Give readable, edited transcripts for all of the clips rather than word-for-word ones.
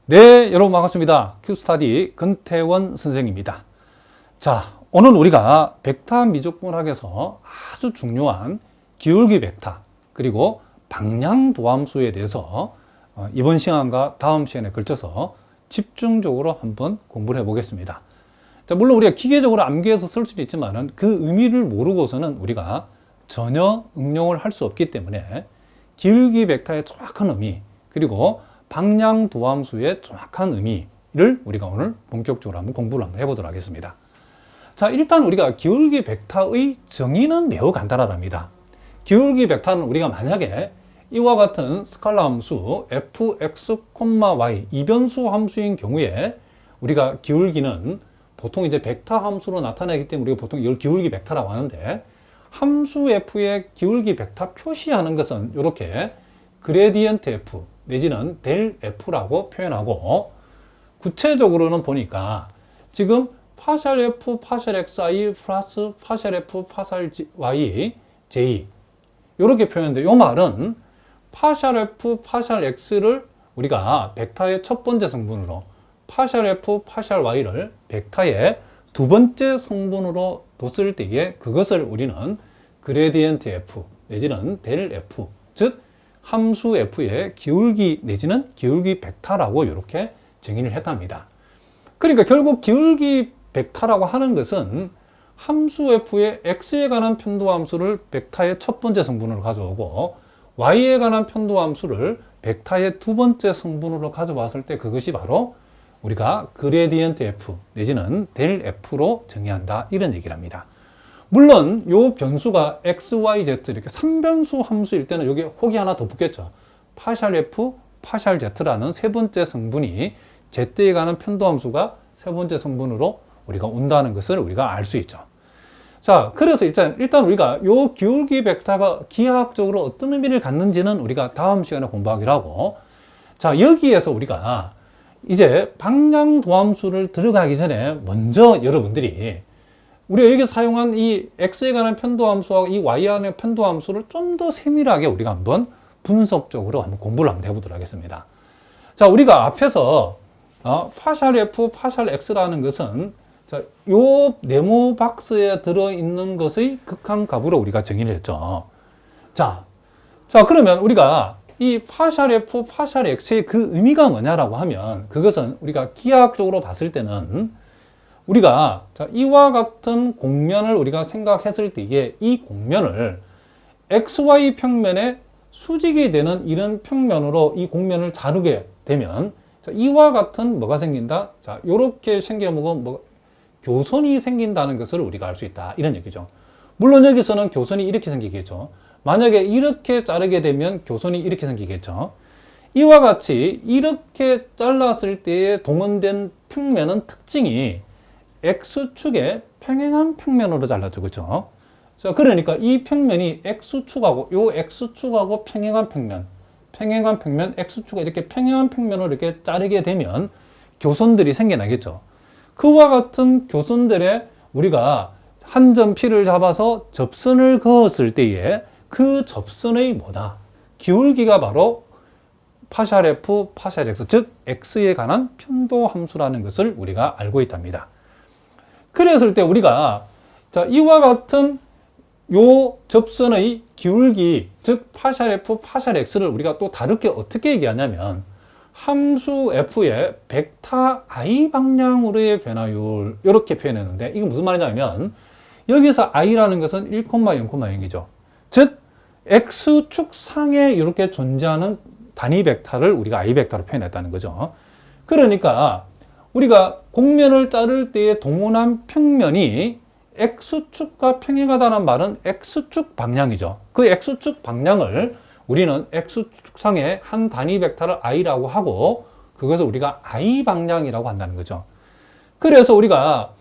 네, 여러분 반갑습니다. 큐스타디 근태원 선생입니다. 자, 오늘 우리가 벡터 미적분학에서 아주 중요한 기울기 벡터 그리고 방향 도함수에 대해서 이번 시간과 다음 시간에 걸쳐서 집중적으로 한번 공부를 해보겠습니다. 자, 물론 우리가 기계적으로 암기해서 쓸 수도 있지만 그 의미를 모르고서는 우리가 전혀 응용을 할 수 없기 때문에 기울기 벡터의 정확한 의미 그리고 방향 도함수의 정확한 의미를 우리가 오늘 본격적으로 한번 공부를 한번 해보도록 하겠습니다. 자, 일단 우리가 기울기 벡터의 정의는 매우 간단하답니다. 기울기 벡터는 우리가 만약에 이와 같은 스칼라 함수 fx, y 이변수 함수인 경우에 우리가 기울기는 보통 이제 벡터 함수로 나타내기 때문에 우리가 보통 이걸 기울기 벡터라고 하는데, 함수 f의 기울기 벡터 표시하는 것은 이렇게 그레디언트 f 내지는 델 f라고 표현하고, 구체적으로는 보니까 지금 파셜 f, 파셜 xi 플러스 파셜 f, 파셜 y, j 이렇게 표현되는데, 이 말은 파셜 f, 파셜 x를 우리가 벡터의 첫 번째 성분으로, 파셜 f, 파셜 y를 벡터의 두 번째 성분으로 뒀을 때에 그것을 우리는 그레디언트 f 내지는 델 f, 즉 함수 f의 기울기 내지는 기울기 벡터라고 이렇게 정의를 했답니다. 그러니까 결국 기울기 벡터라고 하는 것은 함수 f의 x에 관한 편도함수를 벡터의 첫 번째 성분으로 가져오고 y에 관한 편도함수를 벡터의 두 번째 성분으로 가져왔을 때 그것이 바로 우리가 그레디언트 f 내지는 델 f로 정의한다, 이런 얘기를 합니다. 물론 요 변수가 x, y, z 이렇게 3변수 함수일 때는 여기 혹이 하나 더 붙겠죠. 파셜 f, 파셜 z라는 세 번째 성분이 z에 관한 편도함수가 세 번째 성분으로 우리가 온다는 것을 우리가 알 수 있죠. 자, 그래서 일단 우리가 요 기울기 벡터가 기하학적으로 어떤 의미를 갖는지는 우리가 다음 시간에 공부하기로 하고, 자, 여기에서 우리가 이제 방향 도함수를 들어가기 전에 먼저 여러분들이 우리가 여기 사용한 이 x에 관한 편도함수와 이 y에 관한 편도함수를 좀 더 세밀하게 우리가 한번 분석적으로 한번 공부를 한번 해보도록 하겠습니다. 자, 우리가 앞에서 파셜 f, 파셜 x라는 것은 자, 요 네모 박스에 들어있는 것의 극한값으로 우리가 정의를 했죠. 자, 그러면 우리가 이 파셜 f, 파셜 x의 그 의미가 뭐냐라고 하면, 그것은 우리가 기하학적으로 봤을 때는 우리가 이와 같은 공면을 우리가 생각했을 때에 이 공면을 xy 평면에 수직이 되는 이런 평면으로 이 공면을 자르게 되면 이와 같은 뭐가 생긴다? 자, 요렇게 생겨먹은 교선이 생긴다는 것을 우리가 알 수 있다, 이런 얘기죠. 물론 여기서는 교선이 이렇게 생기겠죠. 만약에 이렇게 자르게 되면 교선이 이렇게 생기겠죠. 이와 같이 이렇게 잘랐을 때에 동원된 평면은 특징이 X축의 평행한 평면으로 잘라져, 그죠? 자, 그러니까 이 평면이 X축하고 요 X축하고 평행한 평면 X축과 이렇게 평행한 평면으로 이렇게 자르게 되면 교선들이 생겨나겠죠. 그와 같은 교선들에 우리가 한 점 P를 잡아서 접선을 그었을 때에 그 접선의 뭐다? 기울기가 바로 파셜 f, 파셜 x, 즉 x에 관한 편도 함수라는 것을 우리가 알고 있답니다. 그랬을 때 우리가 이와 같은 요 접선의 기울기, 즉 파셜 f, 파셜 x를 우리가 또 다르게 어떻게 얘기하냐면 함수 f의 벡터 i 방향으로의 변화율, 이렇게 표현했는데, 이게 무슨 말이냐면 여기서 i라는 것은 1, 0,0이죠. 즉 x축 상에 이렇게 존재하는 단위 벡터를 우리가 i 벡터로 표현했다는 거죠. 그러니까 우리가 공면을 자를 때의 동원한 평면이 x축과 평행하다는 말은 x축 방향이죠. 그 x축 방향을 우리는 x축 상의 한 단위 벡터를 i라고 하고, 그것을 우리가 i 방향이라고 한다는 거죠. 그래서 우리가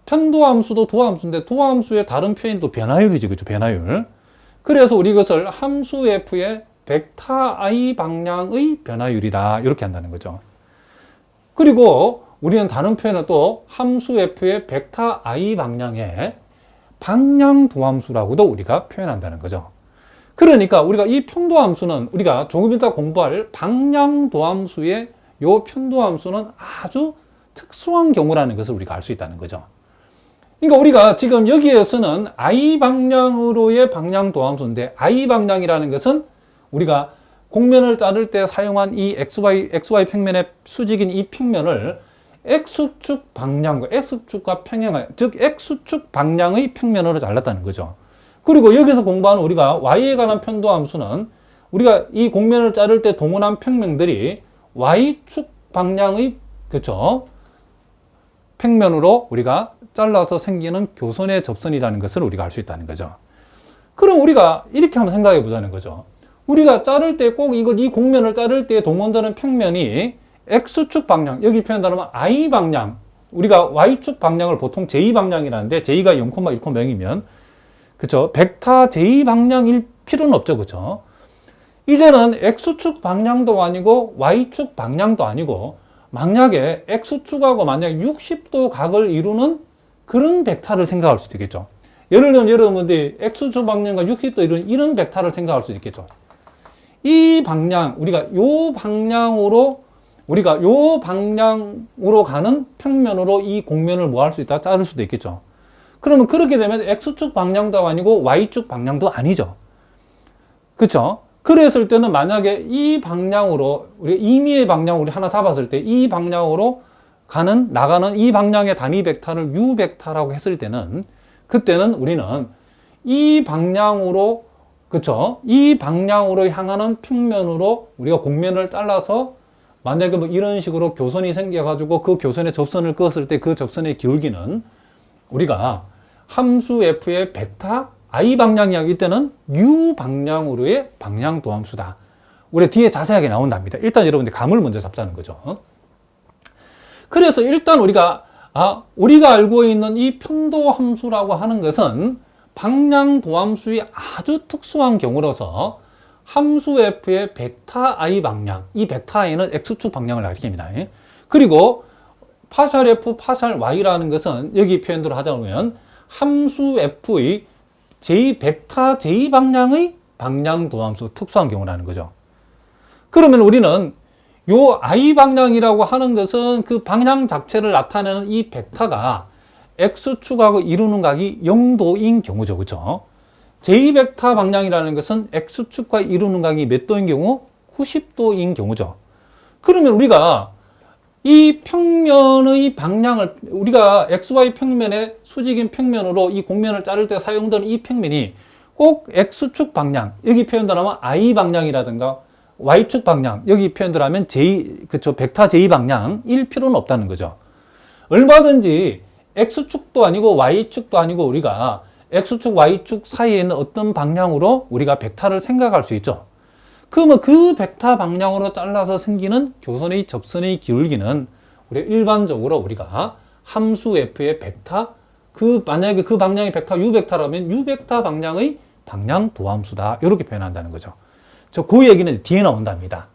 편도함수도 도함수인데 도함수의 다른 표현도 변화율이죠, 그죠? 변화율. 그래서 우리 이것을 함수 f의 벡터 i 방향의 변화율이다, 이렇게 한다는 거죠. 그리고 우리는 다른 표현은 또 함수 f의 벡터 i 방향의 방향 도함수라고도 우리가 표현한다는 거죠. 그러니까 우리가 이 편도함수는 우리가 조금 이따 공부할 방향 도함수의 요 편도함수는 아주 특수한 경우라는 것을 우리가 알 수 있다는 거죠. 그러니까 우리가 지금 여기에서는 I 방향으로의 방향 도함수인데, I 방향이라는 것은 우리가 곡면을 자를 때 사용한 이 XY 평면의 수직인 이 평면을 X축 방향과 X축과 평행, 즉 X축 방향의 평면으로 잘랐다는 거죠. 그리고 여기서 공부하는 우리가 Y에 관한 편도함수는 우리가 이 곡면을 자를 때 동원한 평면들이 Y축 방향의, 그쵸, 평면으로 우리가 잘라서 생기는 교선의 접선이라는 것을 우리가 알 수 있다는 거죠. 그럼 우리가 이렇게 한번 생각해 보자는 거죠. 우리가 자를 때 꼭 이 곡면을 자를 때 동원되는 평면이 X축 방향, 여기 표현하면 I 방향, 우리가 Y축 방향을 보통 J 방향이라는데, J가 0,1,0이면, 그쵸, 벡터 J 방향일 필요는 없죠, 그쵸. 이제는 X축 방향도 아니고 Y축 방향도 아니고, 만약에 X축하고 만약에 60도 각을 이루는 그런 벡터를 생각할 수도 있겠죠. 예를 들면 여러분들이 X축 방향과 60도 이루는 이런 벡터를 생각할 수 있겠죠. 이 방향, 우리가 요 방향으로 가는 평면으로 이 곡면을 뭐 할 수 있다? 자를 수도 있겠죠. 그러면 그렇게 되면 X축 방향도 아니고 Y축 방향도 아니죠. 그쵸? 그랬을 때는 만약에 이 방향으로, 우리 임의의 방향 우리 하나 잡았을 때 이 방향으로 나가는 이 방향의 단위 벡터를 U 벡터라고 했을 때는, 그때는 우리는 이 방향으로, 그쵸, 이 방향으로 향하는 평면으로 우리가 곡면을 잘라서 만약에 뭐 이런 식으로 교선이 생겨가지고 그 교선에 접선을 그었을 때 그 접선의 기울기는 우리가 함수 f의 벡터 I 방향이기 때는 U 방향으로의 방향 도함수다. 우리 뒤에 자세하게 나온답니다. 일단 여러분들 감을 먼저 잡자는 거죠. 그래서 일단 우리가 알고 있는 이 편도 함수라고 하는 것은 방향 도함수의 아주 특수한 경우로서 함수 f의 벡터 I 방향, 이 벡터 I는 X축 방향을 가리킵니다. 그리고 파샬 f, 파샬 y라는 것은 여기 표현대로 하자면 함수 f의 벡터 J 방향의 방향 도함수, 특수한 경우라는 거죠. 그러면 우리는 요 I 방향이라고 하는 것은 그 방향 자체를 나타내는 이 벡터가 X축하고 이루는 각이 0도인 경우죠. 그죠? J 벡터 방향이라는 것은 X축과 이루는 각이 몇 도인 경우? 90도인 경우죠. 그러면 우리가 이 평면의 방향을, 우리가 XY 평면의 수직인 평면으로 이 곡면을 자를 때 사용되는 이 평면이 꼭 X축 방향, 여기 표현대로하면 I 방향이라든가 Y축 방향, 여기 표현대로하면 그쵸, 벡터 J 방향일 필요는 없다는 거죠. 얼마든지 X축도 아니고 Y축도 아니고 우리가 X축, Y축 사이에 있는 어떤 방향으로 우리가 벡터를 생각할 수 있죠. 그러면 그 벡터 방향으로 잘라서 생기는 교선의 접선의 기울기는 우리 일반적으로 우리가 함수 f의 벡터, 만약에 그 방향의 벡터 U 벡터라면 U 벡터 방향의 방향 도함수다. 이렇게 표현한다는 거죠. 그 얘기는 뒤에 나온답니다.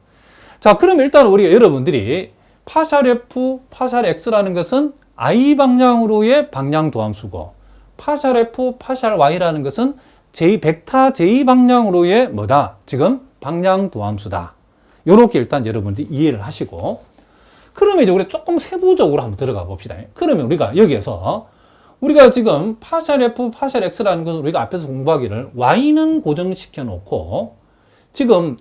자, 그럼 일단 우리가 여러분들이 파샬 f, 파샬 x라는 것은 I 방향으로의 방향 도함수고, 파샬 f, 파샬 y라는 것은 벡터 J 방향으로의 뭐다? 지금 방향 도함수다. 요렇게 일단 여러분들이 이해를 하시고, 그러면 이제 우리 조금 세부적으로 한번 들어가 봅시다. 그러면 우리가 여기에서 우리가 지금 파샬 f, 파샬 x라는 것을 우리가 앞에서 공부하기를 y는 고정시켜 놓고 지금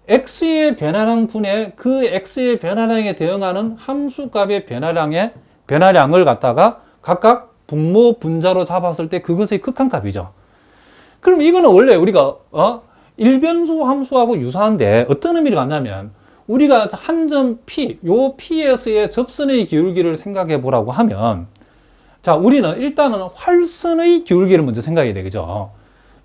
x의 변화량 분의 그 x의 변화량에 대응하는 함수값의 변화량을 갖다가 각각 분모 분자로 잡았을 때 그것의 극한값이죠. 그럼 이거는 원래 우리가 일변수 함수하고 유사한데 어떤 의미를 갖냐면, 우리가 한 점 P, 요 P에서의 접선의 기울기를 생각해 보라고 하면, 자, 우리는 일단은 활선의 기울기를 먼저 생각해야 되겠죠.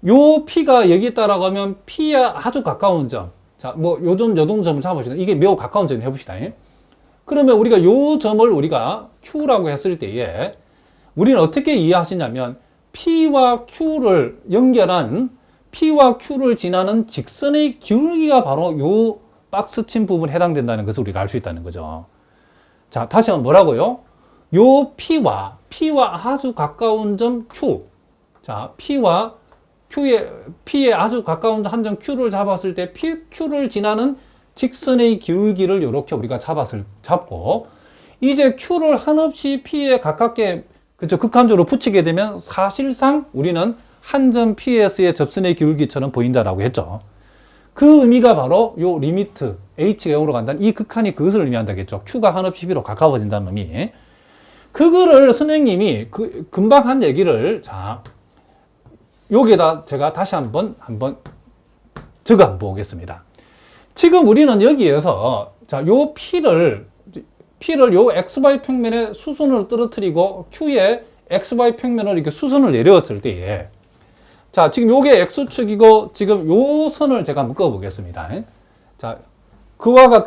요 P가 여기 있다라고 하면 P에 아주 가까운 점, 자, 뭐 요 점을 잡아봅시다. 이게 매우 가까운 점 해봅시다. 그러면 우리가 요 점을 우리가 Q라고 했을 때에 우리는 어떻게 이해하시냐면, P와 Q를 지나는 직선의 기울기가 바로 요 박스 친 부분에 해당된다는 것을 우리가 알 수 있다는 거죠. 자, 다시 한번 뭐라고요? 요 P와 아주 가까운 점 Q. 자, P에 아주 가까운 한 점 Q를 잡았을 때 Q를 지나는 직선의 기울기를 이렇게 우리가 잡고, 이제 Q를 한없이 P에 가깝게, 그쵸, 극한적으로 붙이게 되면 사실상 우리는 한 점 Ps의 접선의 기울기처럼 보인다라고 했죠. 그 의미가 바로 요 리미트 H가 0으로 간다는 이 극한이 그것을 의미한다겠죠. Q가 한없이 P로 가까워진다는 의미. 그거를 선생님이 금방 한 얘기를, 자, 여기에다 제가 다시 한번 적어 보겠습니다. 지금 우리는 여기에서, 자, 요 P를 요 XY 평면의 수선을 떨어뜨리고 Q의 XY 평면을 이렇게 수선을 내려왔을 때에, 자, 지금 요게 X축이고, 지금 요 선을 제가 묶어 보겠습니다. 자,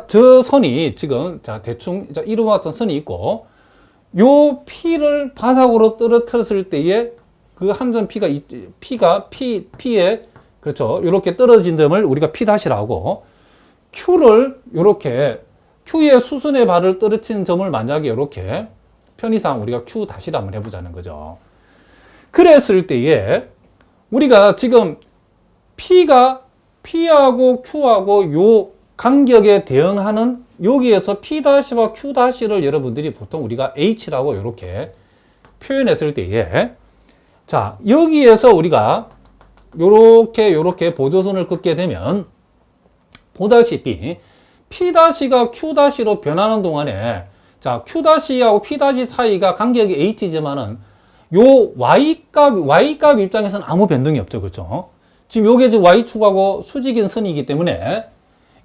저 선이 지금, 자, 대충, 자, 이루어 왔던 선이 있고, 요 P를 바닥으로 떨어뜨렸을 때에 그 한 점 P에, 그렇죠. 이렇게 떨어진 점을 우리가 P-라고, Q를 이렇게, Q의 수순의 발을 떨어뜨린 점을 만약에 이렇게 편의상 우리가 Q-를 한번 해보자는 거죠. 그랬을 때에 우리가 지금 P하고 Q하고 요 간격에 대응하는 여기에서 P-와 Q-를 여러분들이 보통 우리가 H라고 이렇게 표현했을 때에, 자, 여기에서 우리가 요렇게 보조선을 긋게 되면 보다시피 P-가 Q-로 변하는 동안에, 자, Q-하고 P- 사이가 간격이 H지만은 요 Y값 입장에서는 아무 변동이 없죠. 그렇죠? 지금 요게 지금 Y축하고 수직인 선이기 때문에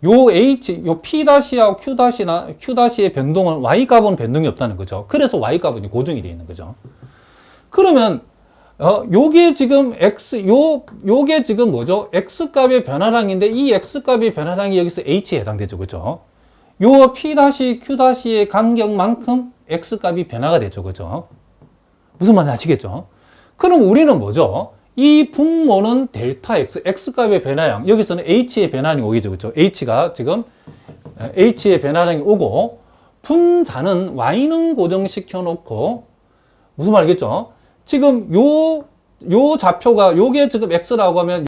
요 P-하고 Q-의 변동은 Y값은 변동이 없다는 거죠. 그래서 Y값은 고정이 되어 있는 거죠. 그러면 요게 지금 요게 지금 뭐죠? X값의 변화량인데 이 X값의 변화량이 여기서 H에 해당되죠. 그죠? 요 P-Q의 간격만큼 X값이 변화가 되죠. 그죠? 무슨 말인지 아시겠죠? 그럼 우리는 뭐죠? 이 분모는 델타 X, X값의 변화량, 여기서는 H의 변화량이 오겠죠. 그죠? H가 지금 H의 변화량이 오고, 분자는 Y는 고정시켜 놓고, 무슨 말이겠죠? 지금 요 좌표가, 요게 지금 X라고 하면